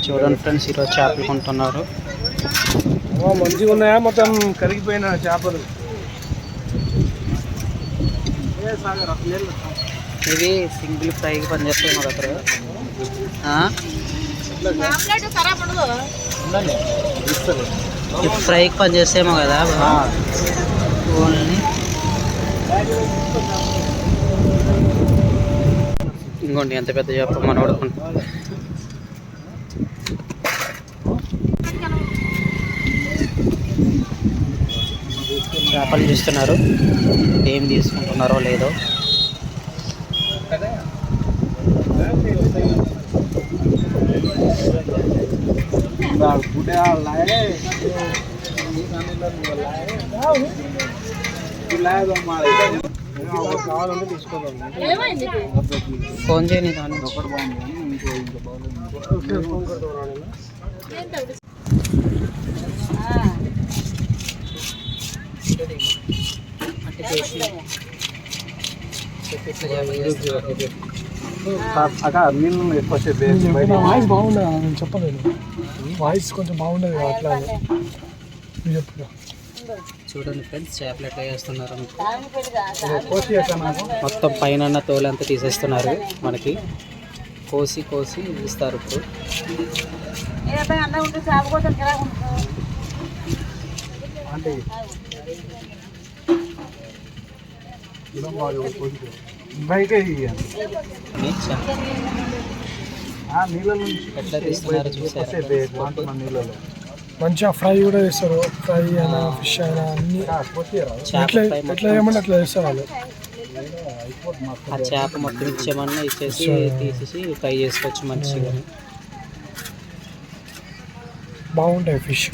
చూడండి ఫ్రెండ్స్, ఈరోజు చేపలు కొంటున్నారు. మంచిగా ఉన్నాయా? మొత్తం కరిగిపోయిన చేపలు. ఇవి సింగిల్ ఫ్రైకి పనిచేస్తాయి మా దగ్గర. ఫ్రైకి పనిచేస్తాయేమో కదా ఓన్లీ. ఇంకోండి ఎంత పెద్ద చేప మనోడు. చేపలు చూస్తున్నారు, ఏం తీసుకుంటున్నారో లేదో. ఫోన్ చేయని దాన్ని వాయిస్ బాగుండదు, నేను చెప్పలేదు. వాయిస్ కొంచెం బాగుండదు అట్లా. చూడండి ఫ్రెండ్స్, చేపలు ఎట్లా చేస్తున్నారు. మొత్తం పైన తోలంతా తీసేస్తున్నారు. మనకి కోసి కోసి ఇస్తారు. ఇప్పుడు ఎట్లా తీస్తున్నారు చూసారు. మంచిగా ఫ్రై కూడా చేస్తారు. ఫ్రై అయినా ఫిష్ అయినా అన్ని ఎట్లా చేయమంటే అట్లా చేస్తారు వాళ్ళు. ఆ చేప మొత్తం ఇచ్చేమన్నా ఇచ్చేసి తీసేసి ఫ్రై చేసుకోవచ్చు మంచిగా. బాగుంటాయి ఫిష్.